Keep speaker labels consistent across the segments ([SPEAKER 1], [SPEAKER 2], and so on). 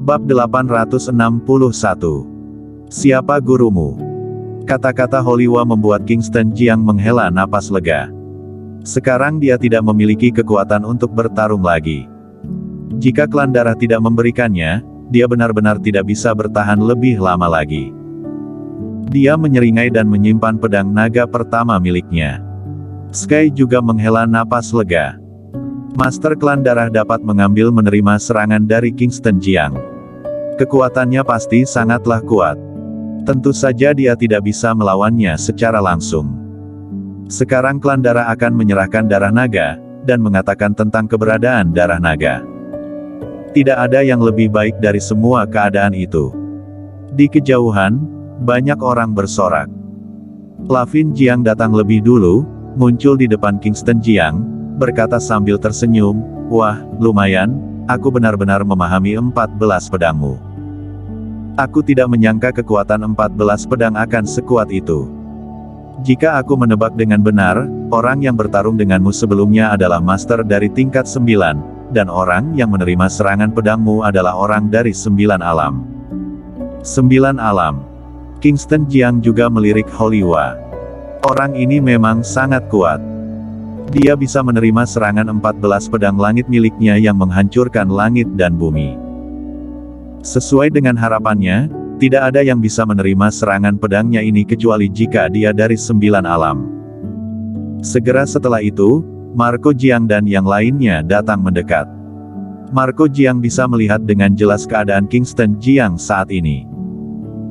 [SPEAKER 1] Bab 861. Siapa gurumu? Kata-kata Holiwa membuat Kingston Jiang menghela napas lega. Sekarang dia tidak memiliki kekuatan untuk bertarung lagi. Jika klan darah tidak memberikannya, dia benar-benar tidak bisa bertahan lebih lama lagi. Dia menyeringai dan menyimpan pedang naga pertama miliknya. Sky juga menghela napas lega. Master klan darah dapat menerima serangan dari Kingston Jiang. Kekuatannya pasti sangatlah kuat. Tentu saja dia tidak bisa melawannya secara langsung. Sekarang klan darah akan menyerahkan darah naga, dan mengatakan tentang keberadaan darah naga. Tidak ada yang lebih baik dari semua keadaan itu. Di kejauhan, banyak orang bersorak. Lavin Jiang datang lebih dulu, muncul di depan Kingston Jiang, berkata sambil tersenyum, "Wah, lumayan, aku benar-benar memahami 14 pedangmu. Aku tidak menyangka kekuatan 14 pedang akan sekuat itu. Jika aku menebak dengan benar, orang yang bertarung denganmu sebelumnya adalah master dari tingkat 9, dan orang yang menerima serangan pedangmu adalah orang dari 9 alam. 9 alam. Kingston Jiang juga melirik Holiwa. Orang ini memang sangat kuat. Dia bisa menerima serangan 14 pedang langit miliknya yang menghancurkan langit dan bumi. Sesuai dengan harapannya, tidak ada yang bisa menerima serangan pedangnya ini kecuali jika dia dari 9 alam. Segera setelah itu, Marco Jiang dan yang lainnya datang mendekat. Marco Jiang bisa melihat dengan jelas keadaan Kingston Jiang saat ini.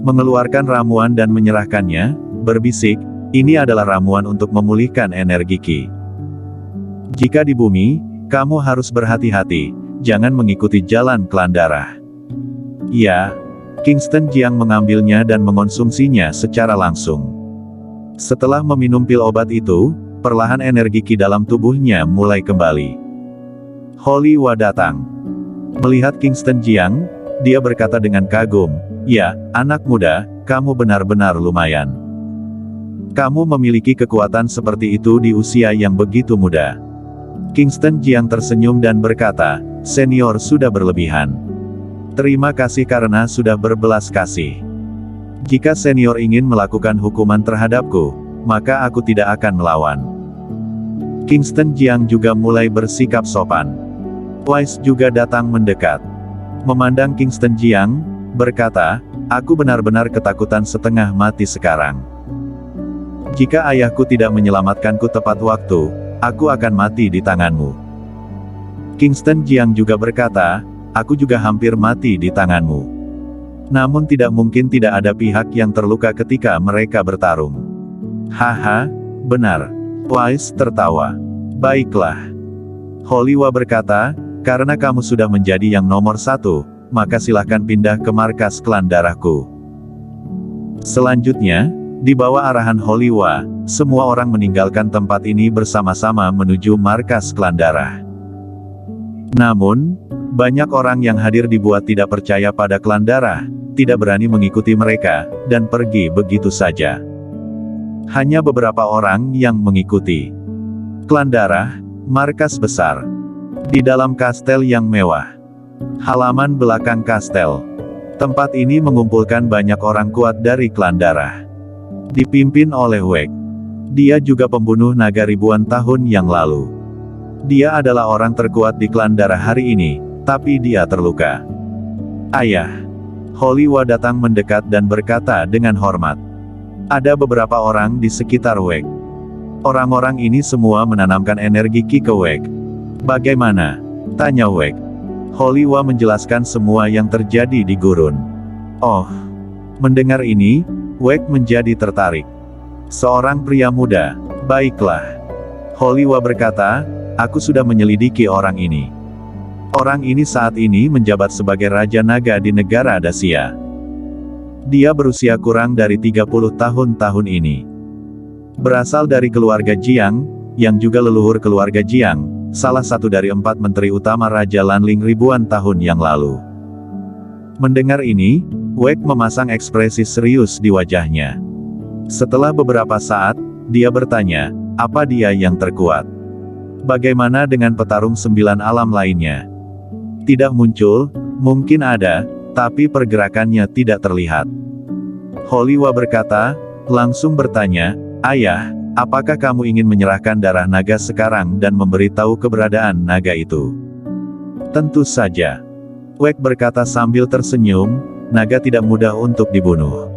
[SPEAKER 1] Mengeluarkan ramuan dan menyerahkannya, berbisik, "Ini adalah ramuan untuk memulihkan energi Ki. Jika di bumi, kamu harus berhati-hati, jangan mengikuti jalan klan darah." Ya, Kingston Jiang mengambilnya dan mengonsumsinya secara langsung. Setelah meminum pil obat itu, perlahan energi Ki dalam tubuhnya mulai kembali. Holiwa datang. Melihat Kingston Jiang, dia berkata dengan kagum, "Ya, anak muda, kamu benar-benar lumayan. Kamu memiliki kekuatan seperti itu di usia yang begitu muda." Kingston Jiang tersenyum dan berkata, "Senior sudah berlebihan. Terima kasih karena sudah berbelas kasih. Jika senior ingin melakukan hukuman terhadapku, maka aku tidak akan melawan." Kingston Jiang juga mulai bersikap sopan. Wise juga datang mendekat. Memandang Kingston Jiang, berkata, "Aku benar-benar ketakutan setengah mati sekarang. Jika ayahku tidak menyelamatkanku tepat waktu, aku akan mati di tanganmu." Kingston Jiang juga berkata, "Aku juga hampir mati di tanganmu. Namun tidak mungkin tidak ada pihak yang terluka ketika mereka bertarung." "Haha, benar." Wise tertawa. "Baiklah." Holiwa berkata, "Karena kamu sudah menjadi yang nomor 1, maka silahkan pindah ke markas klan darahku." Selanjutnya, di bawah arahan Holiwa, semua orang meninggalkan tempat ini bersama-sama menuju markas klan darah. Namun, banyak orang yang hadir dibuat tidak percaya pada klan darah, tidak berani mengikuti mereka, dan pergi begitu saja. Hanya beberapa orang yang mengikuti. Klan darah, markas besar. Di dalam kastel yang mewah. Halaman belakang kastel. Tempat ini mengumpulkan banyak orang kuat dari klan darah. Dipimpin oleh Wek. Dia juga pembunuh naga ribuan tahun yang lalu. Dia adalah orang terkuat di klan darah hari ini, tapi dia terluka. "Ayah." Holiwa datang mendekat dan berkata dengan hormat. Ada beberapa orang di sekitar Wek. Orang-orang ini semua menanamkan energi Ki ke Wek. "Bagaimana?" tanya Wek. Holiwa menjelaskan semua yang terjadi di gurun. Oh. Mendengar ini, Wek menjadi tertarik. Seorang pria muda. "Baiklah." Holiwa berkata, "Aku sudah menyelidiki orang ini. Orang ini saat ini menjabat sebagai Raja Naga di negara Dacia. Dia berusia kurang dari 30 tahun ini. Berasal dari keluarga Jiang, yang juga leluhur keluarga Jiang, salah satu dari 4 menteri utama Raja Lanling ribuan tahun yang lalu." Mendengar ini, Wek memasang ekspresi serius di wajahnya. Setelah beberapa saat, dia bertanya, "Apa dia yang terkuat? Bagaimana dengan petarung 9 alam lainnya?" "Tidak muncul, mungkin ada, tapi pergerakannya tidak terlihat. Holiwa berkata, langsung bertanya, "Ayah, apakah kamu ingin menyerahkan darah naga sekarang dan memberitahu keberadaan naga itu?" "Tentu saja." Wek berkata sambil tersenyum, "Naga tidak mudah untuk dibunuh.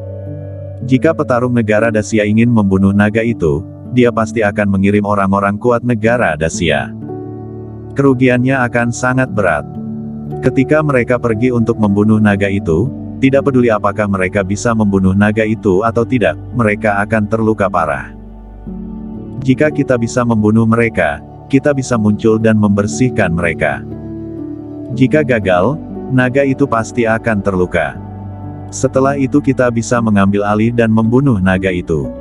[SPEAKER 1] Jika petarung negara Dacia ingin membunuh naga itu, dia pasti akan mengirim orang-orang kuat negara Dacia. Kerugiannya akan sangat berat. Ketika mereka pergi untuk membunuh naga itu, tidak peduli apakah mereka bisa membunuh naga itu atau tidak, mereka akan terluka parah. Jika kita bisa membunuh mereka, kita bisa muncul dan membersihkan mereka. Jika gagal, naga itu pasti akan terluka. Setelah itu kita bisa mengambil alih dan membunuh naga itu.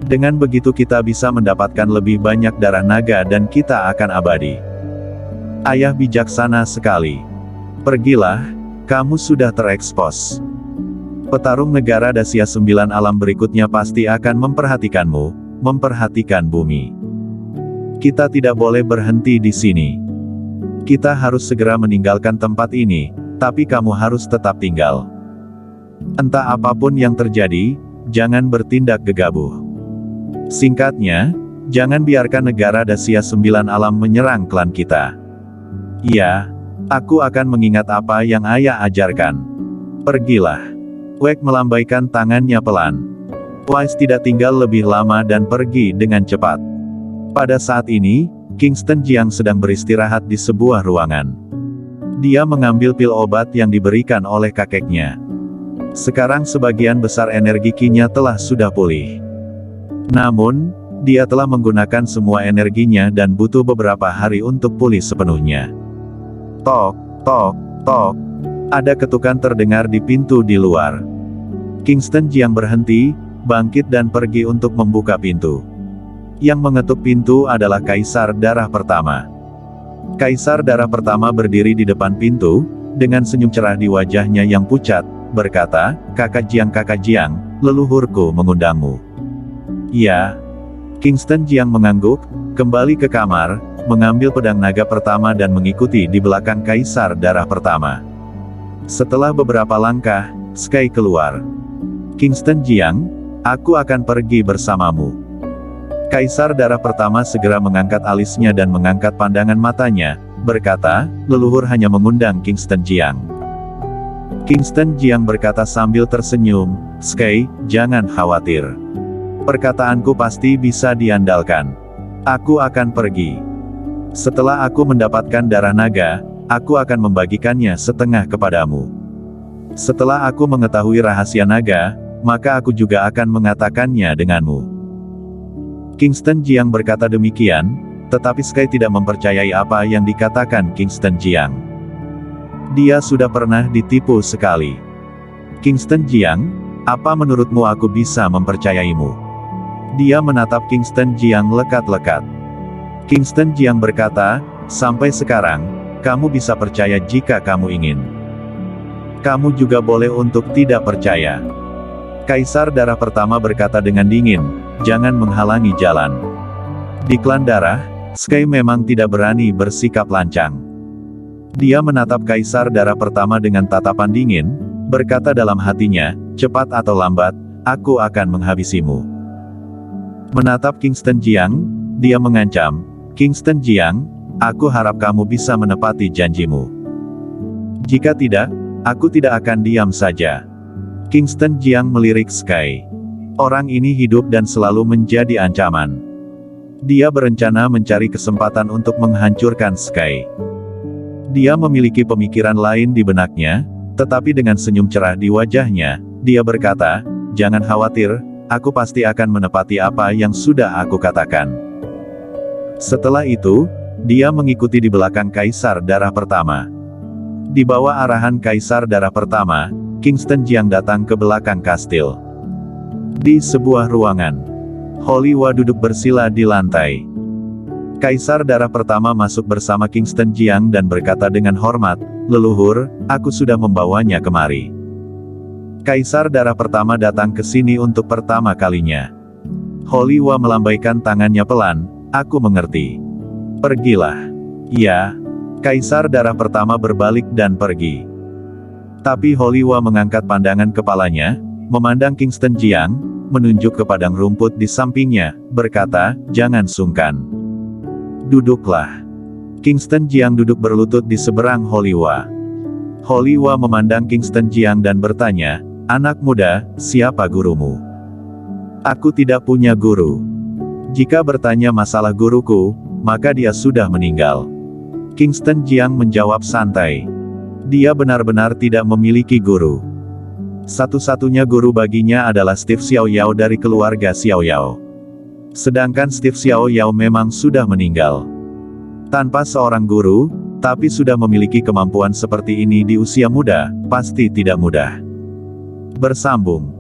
[SPEAKER 1] Dengan begitu kita bisa mendapatkan lebih banyak darah naga dan kita akan abadi." Ayah bijaksana sekali. "Pergilah, kamu sudah terekspos. Petarung negara Dacia 9 alam berikutnya pasti akan memperhatikanmu, memperhatikan bumi. Kita tidak boleh berhenti di sini. Kita harus segera meninggalkan tempat ini, tapi kamu harus tetap tinggal. Entah apapun yang terjadi, jangan bertindak gegabah. Singkatnya, jangan biarkan negara Dacia 9 alam menyerang klan kita. Iya, aku akan mengingat apa yang ayah ajarkan. Pergilah." Wek melambaikan tangannya pelan. Wise tidak tinggal lebih lama dan pergi dengan cepat. Pada saat ini, Kingston Jiang sedang beristirahat di sebuah ruangan. Dia mengambil pil obat yang diberikan oleh kakeknya. Sekarang sebagian besar energi Qi-nya telah sudah pulih. Namun, dia telah menggunakan semua energinya dan butuh beberapa hari untuk pulih sepenuhnya. Tok, tok, tok. Ada ketukan terdengar di pintu di luar. Kingston Jiang berhenti, bangkit dan pergi untuk membuka pintu. Yang mengetuk pintu adalah Kaisar Darah Pertama. Kaisar Darah Pertama berdiri di depan pintu, dengan senyum cerah di wajahnya yang pucat, berkata, Kakak Jiang, leluhurku mengundangmu." "Iya." Kingston Jiang mengangguk, kembali ke kamar, mengambil pedang naga pertama dan mengikuti di belakang Kaisar Darah Pertama. Setelah beberapa langkah, Sky keluar. "Kingston Jiang, aku akan pergi bersamamu." Kaisar Darah Pertama segera mengangkat alisnya dan mengangkat pandangan matanya, berkata, "Leluhur hanya mengundang Kingston Jiang." Kingston Jiang berkata sambil tersenyum, "Sky, jangan khawatir. Perkataanku pasti bisa diandalkan. Aku akan pergi. Setelah aku mendapatkan darah naga, aku akan membagikannya setengah kepadamu. Setelah aku mengetahui rahasia naga, maka aku juga akan mengatakannya denganmu." Kingston Jiang berkata demikian, tetapi Sky tidak mempercayai apa yang dikatakan Kingston Jiang. Dia sudah pernah ditipu sekali. "Kingston Jiang, apa menurutmu aku bisa mempercayaimu?" Dia menatap Kingston Jiang lekat-lekat. Kingston Jiang berkata, "Sampai sekarang, kamu bisa percaya jika kamu ingin. Kamu juga boleh untuk tidak percaya." Kaisar Darah Pertama berkata dengan dingin, "Jangan menghalangi jalan." Di klan darah, Sky memang tidak berani bersikap lancang. Dia menatap Kaisar Darah Pertama dengan tatapan dingin, berkata dalam hatinya, "Cepat atau lambat, aku akan menghabisimu." Menatap Kingston Jiang, dia mengancam, "Kingston Jiang, aku harap kamu bisa menepati janjimu. Jika tidak, aku tidak akan diam saja." Kingston Jiang melirik Sky. Orang ini hidup dan selalu menjadi ancaman. Dia berencana mencari kesempatan untuk menghancurkan Sky. Dia memiliki pemikiran lain di benaknya, tetapi dengan senyum cerah di wajahnya, dia berkata, "Jangan khawatir, aku pasti akan menepati apa yang sudah aku katakan." Setelah itu, dia mengikuti di belakang Kaisar Darah Pertama. Di bawah arahan Kaisar Darah Pertama, Kingston Jiang datang ke belakang kastil. Di sebuah ruangan, Holiwa duduk bersila di lantai. Kaisar Darah Pertama masuk bersama Kingston Jiang dan berkata dengan hormat, "Leluhur, aku sudah membawanya kemari." Kaisar Darah Pertama datang ke sini untuk pertama kalinya. Holiwa melambaikan tangannya pelan, "Aku mengerti. Pergilah." "Iya." Kaisar Darah Pertama berbalik dan pergi. Tapi Holiwa mengangkat pandangan kepalanya, memandang Kingston Jiang, menunjuk ke padang rumput di sampingnya, berkata, "Jangan sungkan. Duduklah." Kingston Jiang duduk berlutut di seberang Holiwa. Holiwa memandang Kingston Jiang dan bertanya, "Anak muda, siapa gurumu?" "Aku tidak punya guru. Jika bertanya masalah guruku, maka dia sudah meninggal." Kingston Jiang menjawab santai. Dia benar-benar tidak memiliki guru. Satu-satunya guru baginya adalah Steve Xiaoyao dari keluarga Xiaoyao. Sedangkan Steve Xiaoyao memang sudah meninggal. Tanpa seorang guru, tapi sudah memiliki kemampuan seperti ini di usia muda, pasti tidak mudah. Bersambung.